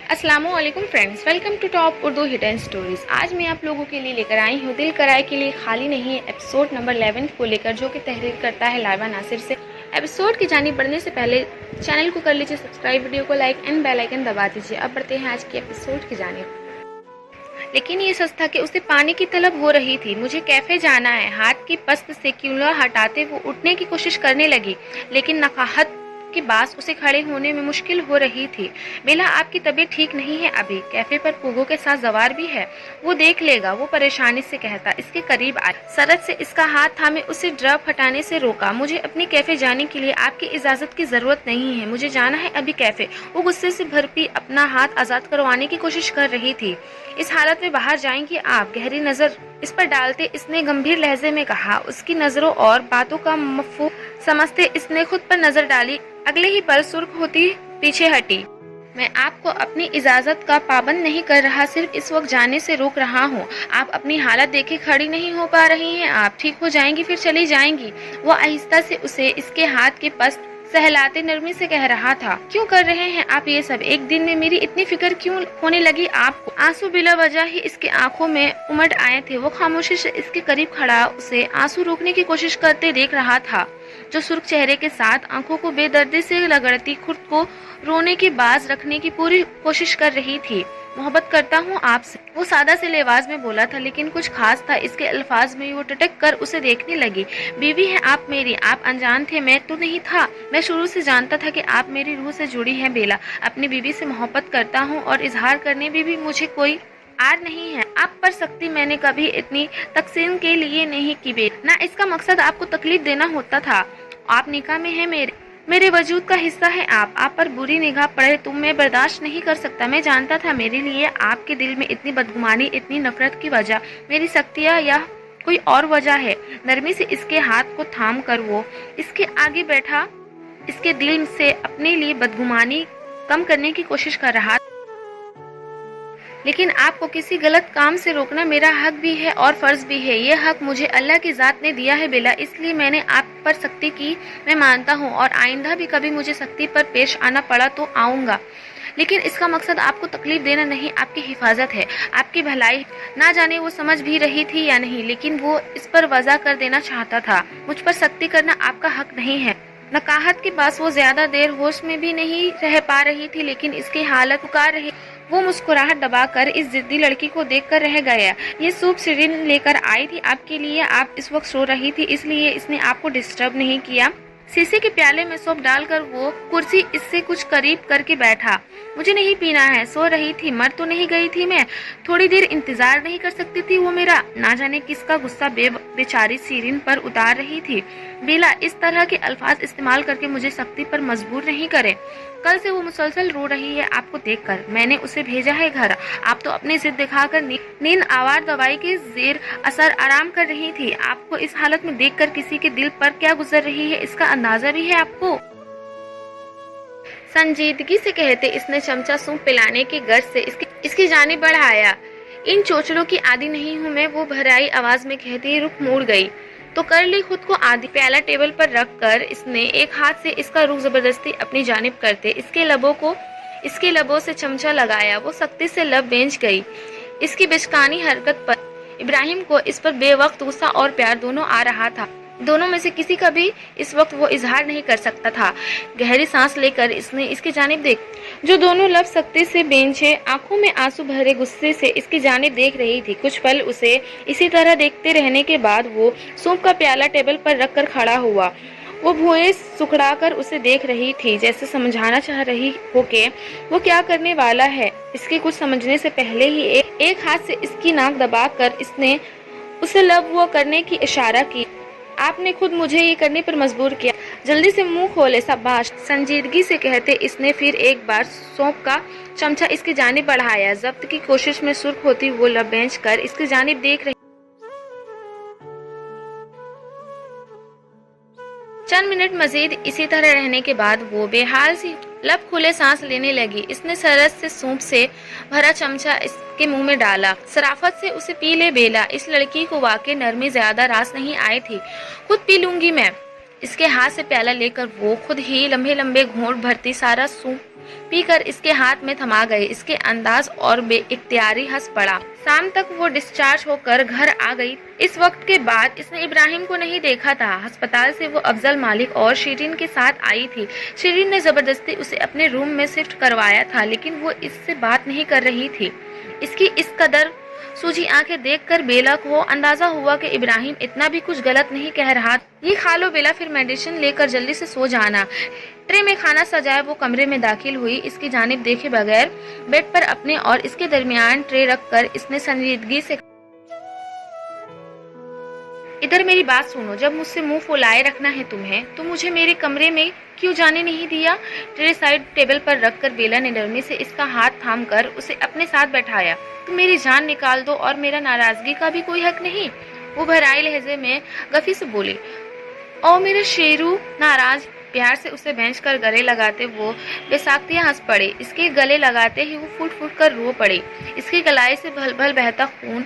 अस्सलामु अलैकुम friends, welcome to top Urdu hidden stories. आज मैं आप लोगों के लिए लेकर आई हूँ दिल कराए के लिए खाली नहीं है एपिसोड नंबर 11 को लेकर, जो कि तहरीर करता है लाइबा नासिर से। एपिसोड की जानिब बढ़ने से पहले चैनल को कर लीजिए सब्सक्राइब, वीडियो को लाइक एंड बेल आइकन दबा दीजिए। अब बढ़ते हैं आज की एपिसोड की जानिब। लेकिन ये सच था कि उसे पानी की तलब हो रही थी। मुझे कैफे जाना है। हाथ की पस्त से कूलर हटाते वो उठने की कोशिश करने लगी, लेकिन नकाहत के बास उसे खड़े होने में मुश्किल हो रही थी। बेला, आपकी तबीयत ठीक नहीं है अभी। कैफे पर पूगो के साथ जवार भी है, वो देख लेगा, वो परेशानी से कहता। इसके करीब आए, सरद से इसका हाथ थामे उसे ड्रॉप हटाने से रोका। मुझे अपने कैफे जाने के लिए आपकी इजाजत की जरूरत नहीं है, मुझे जाना है अभी कैफे। वो गुस्से से भरपी अपना हाथ आजाद करवाने की कोशिश कर रही थी। इस हालत में बाहर जाएंगी आप? गहरी नजर इस पर डालते इसने गंभीर लहजे में कहा। उसकी नजरों और बातों का मफहूम समझते इसने खुद पर नजर डाली। अगले ही पल सुर्ख होती पीछे हटी। मैं आपको अपनी इजाजत का पाबंद नहीं कर रहा, सिर्फ इस वक्त जाने से रोक रहा हूँ। आप अपनी हालत देखे खड़ी नहीं हो पा रही हैं। आप ठीक हो जाएंगी फिर चली जाएंगी। वो आहिस्ता से उसे इसके हाथ के पास सहलाते नरमी से कह रहा था। क्यों कर रहे हैं आप ये सब? एक दिन में मेरी इतनी फिक्र क्यों होने लगी आपको? आंसू बिला वजह ही इसके आंखों में उमड़ आए थे। वो खामोशी से इसके करीब खड़ा उसे आंसू रोकने की कोशिश करते देख रहा था, जो सुर्ख चेहरे के साथ आंखों को बेदर्दी से लगड़ती खुद को रोने की बाज रखने की पूरी कोशिश कर रही थी। मोहब्बत करता हूँ आपसे, वो सादा से लेवाज में बोला था, लेकिन कुछ खास था इसके अल्फाज में। वो टटक कर उसे देखने लगी। बीवी है आप मेरी, आप अनजान थे, मैं तो नहीं था। मैं शुरू से जानता था कि आप मेरी रूह से जुड़ी हैं बेला। अपनी बीवी से मोहब्बत करता हूँ और इजहार करने में भी मुझे कोई आर नहीं है। आप पर सख्ती मैंने कभी इतनी तकसीम के लिए नहीं की बेला, ना इसका मकसद आपको तकलीफ देना होता था। आप निकाह में है, मेरे वजूद का हिस्सा है। आप पर बुरी निगाह पड़े तो मैं बर्दाश्त नहीं कर सकता। मैं जानता था मेरे लिए आपके दिल में इतनी बदगुमानी, इतनी नफरत की वजह मेरी सख्तियाँ या कोई और वजह है। नरमी से इसके हाथ को थाम कर वो इसके आगे बैठा, इसके दिल से अपने लिए बदगुमानी कम करने की कोशिश कर रहा। लेकिन आपको किसी गलत काम से रोकना मेरा हक भी है और फर्ज भी है। ये हक मुझे अल्लाह की जात ने दिया है बेला, इसलिए मैंने आप पर सख्ती की। मैं मानता हूँ और आइंदा भी कभी मुझे सख्ती पर पेश आना पड़ा तो आऊँगा, लेकिन इसका मकसद आपको तकलीफ देना नहीं, आपकी हिफाजत है, आपकी भलाई। ना जाने वो समझ भी रही थी या नहीं, लेकिन वो इस पर वजह कर देना चाहता था। मुझ पर सख्ती करना आपका हक नहीं है। नकाहत के पास वो ज्यादा देर होश में भी नहीं रह पा रही थी, लेकिन इसकी हालत पुकार रही। वो मुस्कुराहट दबाकर इस जिद्दी लड़की को देखकर रह गया। ये सूप सिरिन लेकर आई थी आपके लिए, आप इस वक्त सो रही थी, इसलिए इसने आपको डिस्टर्ब नहीं किया। शीशे के प्याले में सूप डालकर वो कुर्सी इससे कुछ करीब करके बैठा। मुझे नहीं पीना है, सो रही थी, मर तो नहीं गई थी मैं? थोड़ी देर इंतजार नहीं कर सकती थी वो मेरा? ना जाने किसका गुस्सा बेचारी सीरिन पर उतार रही थी। बेला, इस तरह के अल्फाज इस्तेमाल करके मुझे सख्ती पर मजबूर नहीं करे। कल से वो मुसलसल रो रही है आपको देखकर। मैंने उसे भेजा है घर। आप तो अपनी जिद दिखाकर नींद आवार दवाई के जेर असर आराम कर रही थी। आपको इस हालत में देखकर किसी के दिल पर क्या गुजर रही है इसका अंदाजा भी है आपको? संजीदगी से कहते इसने चमचा सूप पिलाने की गर्ज से इसकी जानिब बढ़ाया। इन चोचलों की आदी नहीं हूँ मैं, वो भराई आवाज में कहती रुख मुड़ गई। तो कर ली खुद को आदि। प्याला टेबल पर रखकर इसने एक हाथ से इसका रुख जबरदस्ती अपनी जानिब करते इसके लबों से चमचा लगाया। वो सख्ती से लब बेंच गई। इसकी बेचकानी हरकत पर इब्राहिम को इस पर बेवक्त गुस्सा और प्यार दोनों आ रहा था। दोनों में से किसी का भी इस वक्त वो इजहार नहीं कर सकता था। गहरी सांस लेकर इसने इसकी जानिब देख, जो दोनों लब सख्ती से बेंचे, आंखों में आंसू भरे गुस्से से इसकी जानिब देख रही थी। कुछ पल उसे इसी तरह देखते रहने के बाद वो सूप का प्याला टेबल पर रखकर खड़ा हुआ। वो भुएं सुखड़ाकर उसे देख रही थी, जैसे समझाना चाह रही हो कि वो क्या करने वाला है। इसके कुछ समझने से पहले ही एक हाथ से इसकी नाक दबाकर इसने उसे लब वो करने की इशारा की। आपने खुद मुझे ये करने पर मजबूर किया, जल्दी से मुंह खोले। शाबाश, संजीदगी से कहते इसने फिर एक बार सौंप का चमचा इसकी जानिब बढ़ाया। जब्त की कोशिश में सुर्ख होती वो लब बेंच कर इसकी जानिब देख रही। चंद मिनट मजीद इसी तरह रहने के बाद वो बेहाल सी लब खुले सांस लेने लगी। इसने सरस से सूप से भरा चमचा इसके मुंह में डाला। सराफत से उसे पी ले बेला, इस लड़की को वाकई नरमी ज्यादा रास नहीं आई थी। खुद पी लूंगी मैं। اس کے ہاتھ سے پیالہ لے کر وہ خود ہی لمبے لمبے گھونٹ بھرتی سارا سونپ پی کر اس کے ہاتھ میں تھما گئے۔ اس کے انداز اور بے اختیاری ہنس پڑا۔ شام تک وہ ڈسچارج ہو کر گھر آ گئی۔ اس وقت کے بعد اس نے ابراہیم کو نہیں دیکھا تھا۔ ہسپتال سے وہ افضل مالک اور شیرین کے ساتھ آئی تھی۔ شیرین نے زبردستی اسے اپنے روم میں شفٹ کروایا تھا، لیکن وہ اس سے بات نہیں کر رہی تھی۔ اس کی اس قدر سوجی آنکھیں دیکھ کر بیلا کو اندازہ ہوا کہ ابراہیم اتنا بھی کچھ غلط نہیں کہہ رہا۔ یہ کھا لو بیلا، پھر میڈیسن لے کر جلدی سے سو جانا۔ ٹرے میں کھانا سجائے وہ کمرے میں داخل ہوئی، اس کی جانب دیکھے بغیر بیڈ پر اپنے اور اس کے درمیان ٹرے رکھ کر اس نے سنجیدگی سے ادھر میری بات سنو، جب مجھ سے منہ پھولائے رکھنا ہے تمہیں تو مجھے میرے کمرے میں کیوں جانے نہیں دیا؟ ٹرے سائڈ ٹیبل پر رکھ کر بیلا نے نرمی سے اس کا ہاتھ تھام کر اسے اپنے ساتھ بیٹھایا۔ تم میری جان نکال دو اور میرا ناراضگی کا بھی کوئی حق نہیں، وہ بھرائے لہجے میں گفی سے بولی۔ او میرا شیرو، ناراض؟ پیار سے اسے بھینچ کر گلے لگاتے وہ بے ساختیاں ہنس پڑے۔ اس کے گلے لگاتے ہی وہ پھوٹ پھوٹ کر رو پڑے۔ اس کے گلائے سے بھل بھل بہتا خون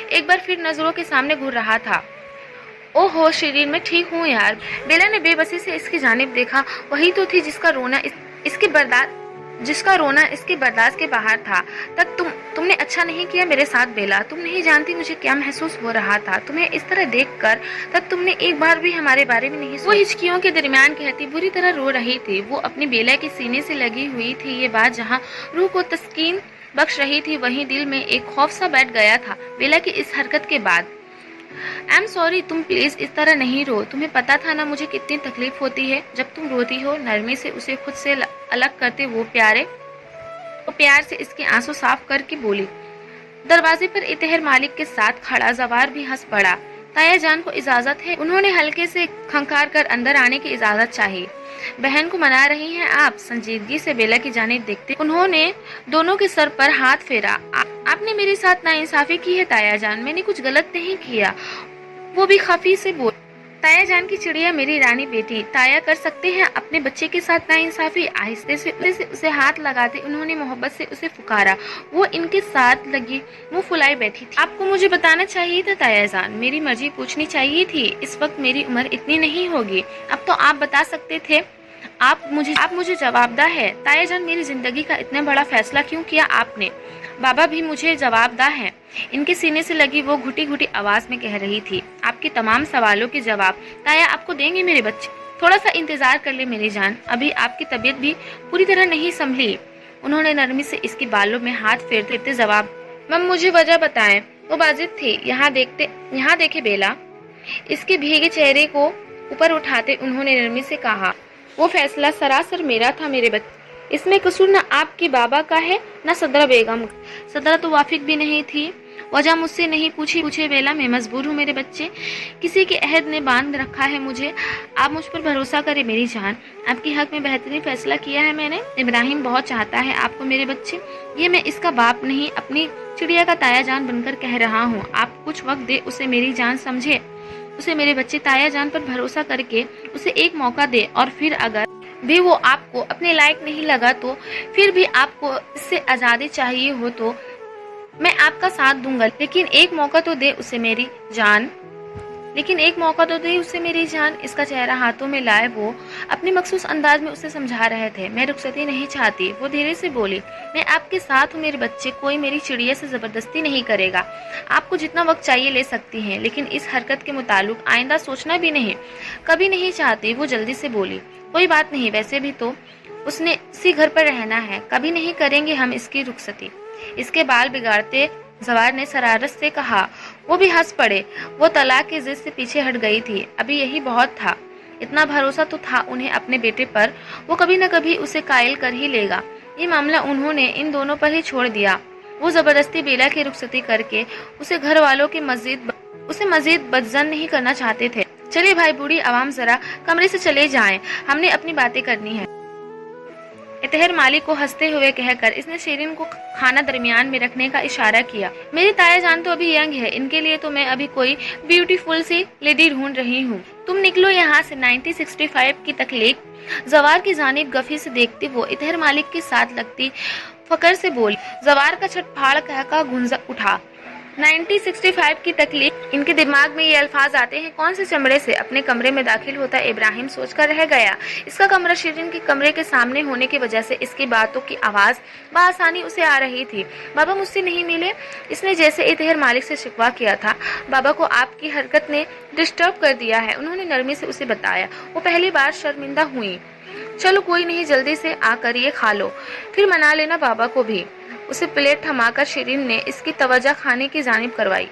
ایک بار پھر نظروں کے سامنے گھور رہا تھا۔ او ہو شیرین، میں ٹھیک ہوں یار۔ بیلا نے بے بسی سے اس کی جانب دیکھا۔ وہی تو تھی جس کا رونا اس کے برداشت کے باہر تھا۔ تک تم نے اچھا نہیں کیا میرے ساتھ بیلا۔ تم نہیں جانتی مجھے کیا محسوس ہو رہا تھا تمہیں اس طرح دیکھ کر۔ تک تم نے ایک بار بھی ہمارے بارے میں نہیں سوچا۔ وہ ہچکیوں کے درمیان کہتی بری طرح رو رہی تھی۔ وہ اپنی بیلا کے سینے سے لگی ہوئی تھی۔ یہ بات جہاں روح کو تسکین بخش رہی تھی وہیں دل میں ایک خوف سا بیٹھ گیا تھا بیلا کی اس حرکت کے بعد۔ ایم سوری، تم پلیز اس طرح نہیں رو۔ تمہیں پتا تھا نا مجھے کتنی تکلیف ہوتی ہے جب تم روتی ہو؟ نرمی سے اسے خود سے الگ کرتے وہ پیار سے اس کے آنسو صاف کر کے بولی۔ دروازے پر اطہر مالک کے ساتھ کھڑا زوار بھی ہنس پڑا۔ تایا جان کو اجازت ہے؟ انہوں نے ہلکے سے کھنکھار کر اندر آنے کی اجازت چاہی۔ بہن کو منا رہی ہیں آپ؟ سنجیدگی سے بیلا کی جانب دیکھتے انہوں نے دونوں کے سر پر ہاتھ پھیرا۔ آپ نے میرے ساتھ ناانصافی کی ہے تایا جان، میں نے کچھ غلط نہیں کیا، وہ بھی خفی سے بول۔ تایا جان کی چڑیا میری رانی بیٹی، تایا کر سکتے ہیں اپنے بچے کے ساتھ ناانصافی؟ آہستہ سے اسے ہاتھ لگاتے انہوں نے محبت سے اسے پکارا۔ وہ ان کے ساتھ لگی منہ پھلائی بیٹھی تھی۔ آپ کو مجھے بتانا چاہیے تھا تایا جان، میری مرضی پوچھنی چاہیے تھی۔ اس وقت میری عمر اتنی نہیں ہوگی، اب تو آپ بتا سکتے تھے۔ آپ مجھے جواب دہ ہے تایا جان، میری زندگی کا اتنا بڑا فیصلہ کیوں کیا آپ نے؟ بابا بھی مجھے جواب دہ ہے، ان کے سینے سے لگی وہ گھٹی گھٹی آواز میں کہہ رہی تھی۔ آپ کے تمام سوالوں کے جواب تایا آپ کو دیں گے میرے بچے؟ تھوڑا سا انتظار کر لے میری جان، ابھی آپ کی طبیعت بھی پوری طرح نہیں سنبھلی۔ انہوں نے نرمی سے اس کے بالوں میں ہاتھ پھیرتے جواب۔ مم مجھے وجہ بتائیں، وہ باضد تھی۔ یہاں دیکھے بیلا، اس کے بھیگے چہرے کو اوپر اٹھاتے انہوں نے نرمی سے کہا۔ وہ فیصلہ سراسر میرا تھا میرے بچے، اس میں قصور نہ آپ کے بابا کا ہے نہ صدرہ بیگم۔ صدرہ تو وافق بھی نہیں تھی۔ وجہ مجھ سے نہیں پوچھے بیلا، میں مجبور ہوں میرے بچے، کسی کے عہد نے باندھ رکھا ہے مجھے۔ آپ مجھ پر بھروسہ کریں میری جان، آپ کے حق میں بہترین فیصلہ کیا ہے میں نے۔ ابراہیم بہت چاہتا ہے آپ کو میرے بچے، یہ میں اس کا باپ نہیں اپنی چڑیا کا تایا جان بن کر کہہ رہا ہوں۔ آپ کچھ وقت دے اسے میری جان، سمجھے؟ اسے میرے بچے تایا جان پر بھروسہ کر کے اسے ایک موقع دے، اور پھر اگر بھی وہ آپ کو اپنے لائق نہیں لگا تو پھر بھی آپ کو اس سے آزادی چاہیے ہو تو میں آپ کا ساتھ دوں گا، لیکن ایک موقع تو دے اسے میری جان۔ اس کا چہرہ ہاتھوں میں لائے وہ اپنے مخصوص انداز میں اسے سمجھا رہے تھے۔ میں رخصتی نہیں چاہتی، وہ دھیرے سے بولی۔ میں آپ کے ساتھ ہوں میرے بچے، کوئی میری چڑیا سے زبردستی نہیں کرے گا۔ آپ کو جتنا وقت چاہیے لے سکتی ہیں، لیکن اس حرکت کے متعلق آئندہ سوچنا بھی نہیں، کبھی نہیں چاہتی، وہ جلدی سے بولی۔ کوئی بات نہیں، ویسے بھی تو اس نے اسی گھر پر رہنا ہے، کبھی نہیں کریں گے ہم اس کی رخصتی۔ اس کے بال بگاڑتے زوار نے شرارت سے کہا۔ وہ بھی ہنس پڑے۔ وہ طلاق کی ضد سے پیچھے ہٹ گئی تھی، ابھی یہی بہت تھا۔ اتنا بھروسہ تو تھا انہیں اپنے بیٹے پر، وہ کبھی نہ کبھی اسے قائل کر ہی لے گا۔ یہ معاملہ انہوں نے ان دونوں پر ہی چھوڑ دیا۔ وہ زبردستی بیلا کی رخصتی کر کے اسے گھر والوں کے مزید بدظن نہیں کرنا چاہتے تھے۔ چلے بھائی بوڑھی عوام ذرا کمرے سے چلے جائیں، ہم نے اپنی باتیں کرنی ہے۔ اطہر مالک کو ہنستے ہوئے کہہ کر اس نے شیرین کو کھانا درمیان میں رکھنے کا اشارہ کیا۔ میری تایا جان تو ابھی ینگ ہے، ان کے لیے تو میں ابھی کوئی بیوٹیفل سی لیڈی ڈھونڈ رہی ہوں، تم نکلو یہاں سے۔ 1965 کی تخلیق زوار کی جانب گفی سے دیکھتے وہ اطہر مالک کے ساتھ لگتی فکر سے بولی۔ زوار کا چھٹ پھاڑ کہہ کا گونج اٹھا۔ 1965 की तकलीफ। इनके दिमाग में ये अल्फाज आते हैं, कौन से चमड़े से अपने कमरे में दाखिल होता इब्राहिम सोचकर रह गया। इसका कमरा शिरीन के कमरे के सामने होने की वजह से इसकी बातों की आवाज बआसानी उसे आ रही थी। बाबा मुझसे नहीं मिले, इसने जैसे इतहर मालिक से शिकवा किया था। बाबा को आपकी हरकत ने डिस्टर्ब कर दिया है, उन्होंने नरमी से उसे बताया। वो पहली बार शर्मिंदा हुई। चलो कोई नहीं, जल्दी से आकर ये खा लो, फिर मना लेना बाबा को भी। उसे प्लेट थमाकर शिरीन ने इसकी तवज्जो खाने की जानिब करवाई।